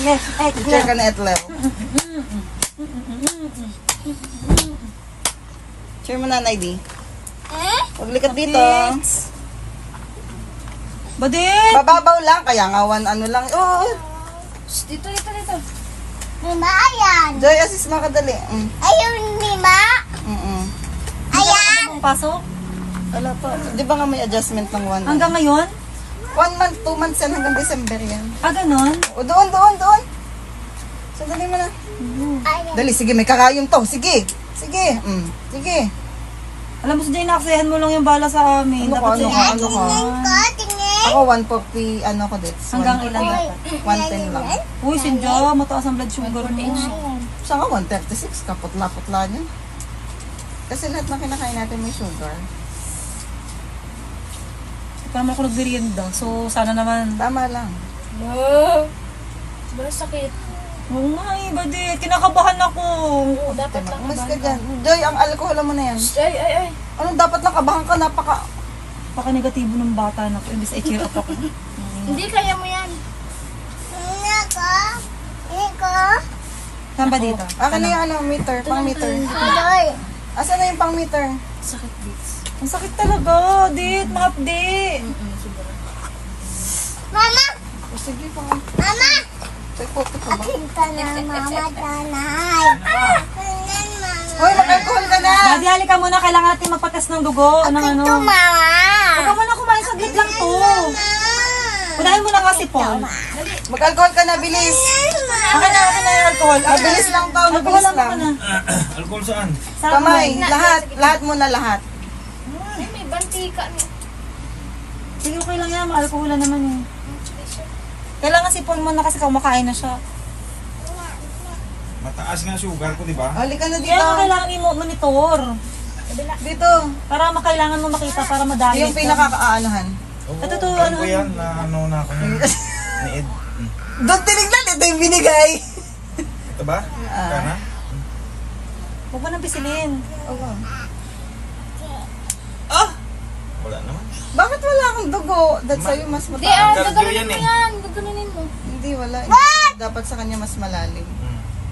Teacher ka na etlew. Cheer mo nanay di. Paglikat dito. Badit! Bababaw lang, kaya nga ano lang. Oo. Dito. Lima, ayan. Joy, assist mo kadali. Ayun, lima. Ayan. Ang pasok? Wala pa. Di ba nga may adjustment ng 1 month? Hanggang ngayon? 1 month, 2 months yan hanggang December yan. Ganon? O, doon. Sandali mo na. Ayan. Dali, sige, may kakayong to. Sige. Sige. Alam mo, si Jay, naksayahan mo lang yung bala sa amin. Ano Dapat ka? sa Tingin ko, tingin. Ako, 140, ano ko dit? Hanggang ilan dapat? 110 lang. Uy, Sinja, mataas ang blood sugar mo. Siya nga, 136 ka. Putla-putla niya. Kasi lahat ng kinakain natin may sugar. Ikaw naman ako nagmerienda. So, sana naman. Tama lang. Sobrang sakit. Oo nga eh, Badit. Kinakabahan ako. Dapat lang Umas ka dyan. Joy, ang alcohol mo na yan. Ay. Anong dapat lang kabahan ka? Paka-negatibo ng bata na ko. Imbis ay cheer up ako. Hindi, kaya mo yan. Tingin ko. Saan ba dito? Akin na yung meter, pang meter. Adoy. Asan na yung pang meter? Sakit, Bits. Ang sakit talaga, Dit. Mahapdi. Mama. O sige, pang Mama. check po ka ba? Kita na, mama, tanay. Tingnan, mama. Hoy, mag-alcohol ka na! Daddy, halika muna. Kailangan natin magpatas ng dugo. Anong ano? Ito, mama. Huwag ka muna kumain. Saglit lang to. Unahin mo na nga si Paul. Mag-alcohol ka na, bilis! Akin na yung alcohol. Mabilis lang to, Alcohol mabilis lang lang. ako na. Alcohol saan? Sa Kamay, lahat muna lahat. Ay, may bantika. Sige, okay lang yan. Ma-alcohol na naman eh. Kailangan si Paul muna kasi kumakain na siya. Mataas nga sugar ko, di ba? Halika na Kaya dito. nga kailangan i-monitor. Dito. Para makailangan mo makita, para madami. Yung pinakakaanohan. Oo, Ito to, alam ano? ko yan, na ano na ako ni Ed. Doon tinignan, ito yung binigay. Ito ba? Kana? Huwag mo nang pisilin. Wala naman. Bakit wala akong dugo? That's sa'yo mas Hindi, mataas. Cardio gaganunin yan mo eh. yan. Gaganunin mo. Hindi, wala. Dapat sa kanya mas malalim.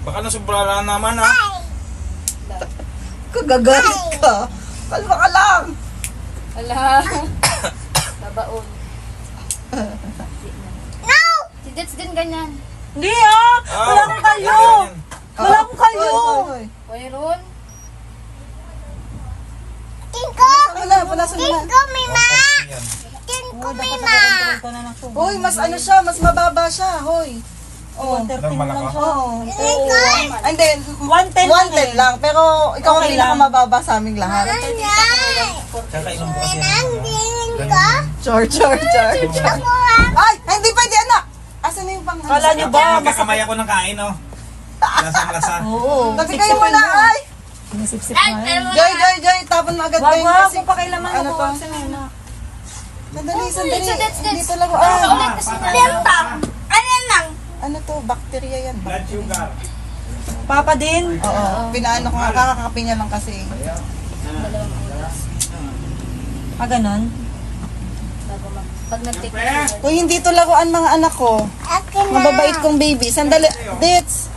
Baka nasubra naman ha. Kagagalit ka. Kalma ka lang. Ala. Babaon. No! Si Dets din ganyan. Hindi ah! Wala akong kalyo! Wala akong kalyo! Hoy. Mayroon. Tingin ko. Punasan mo Tingin na. ko, mima. Yan. Tingin ko, Oh, dapat mima. nag-control ka na ng sugar. Hoy, mas ano siya, mas mababa siya. Hoy. Oh. 113 Normal lang ako? siya. Oo. Tingin ko. And then, 110 lang 110 eh. lang. Pero ikaw ang Okay lang. pinakamababa sa aming lahat. Nanay. Kakainom ko kasi yan. Tingin ko. Chor. Ako, ah. Ay, hindi pwede anak. Asan na yung pang Kala niyo ba? Magkakamay ako ng kain, oh. Lasang-lasa. Oo. Tabi kayo muna, ay. Sinisip-sip na yan. Joy, tapon mo agad Wag, kayo wag. kasi. Kung pakailaman Ano mo to? po. Muna. Sandali. That's. Hindi talaga. Ulit kasi na. Pintang. Ano lang? Ano to? Bacteria yan. Blood sugar. Papa din. Oo. Pinaano ko nga. Kakakapi niya lang kasi. Ganon. Pag nag-take Uy, hindi to laruan mga anak ko. Akin na. Mababait kong baby. Sandali. Dits.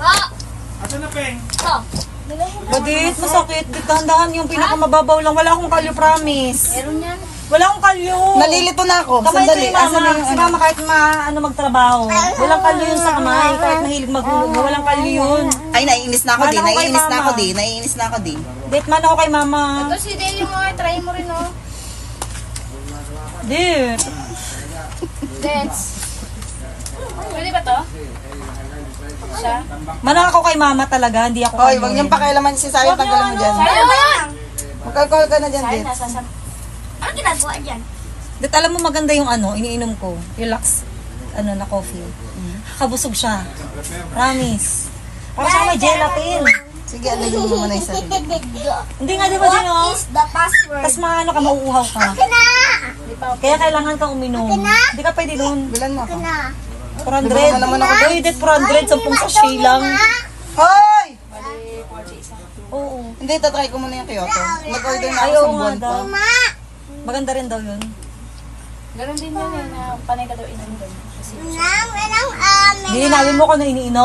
Asan na, Peng? Badit, masakit. Dit, dahan-dahan yung pinakamababaw lang. Wala akong kalyo, promise. Meron yan. Wala akong kalyo. Nalilito na ako. Kamay ko Sandali. yung Asan na mama. yung Si ano? mama kahit magtrabaho. Walang kalyo yun sa kamay. Kahit mahilig maghulog. Walang kalyo yun. Ay, naiinis na ako Mana di. ako kay Naiinis na mama. ako di. Naiinis na ako di. Dit, man ako kay mama. Ito si Dale mo. Try mo rin, oh. Dit. Dets. Pwede ba to? Siya? Mana ako kay mama talaga. Hindi ako Hoy, kalyo. wag niyong pakialaman si Sayo. Wag niyo, Tanggalin mo ano? dyan. Ayun! Mag-alcohol ka na dyan, Ay, Dits. nasa sa... Ano ginagawa dyan? Dit, alam mo maganda yung ano, iniinom ko. Relax. Ano na coffee. Kabusog siya. Promise. Para siya may gelatin. Sige, alagin mo muna yung sarili. Hindi nga, di ba dyan, oh? Is the password? Tapos maano ka, mauuhaw ka. Na. Kaya kailangan kang uminom. Hindi ka pwede dun. Bilan mo ako. Na. 400. Bibigyan mo naman ako. Uy, dit 400, 10 sachet lang. Hoy! Oo. Hindi, tatry ko muna yung Kyoto. Mag-order na ako Ayaw sa nga buwan daw. pa. Maganda rin daw yun. Ganun din yun, na panay ka daw inom doon. Nang amin. Hindi namin mo kung ano iniinom.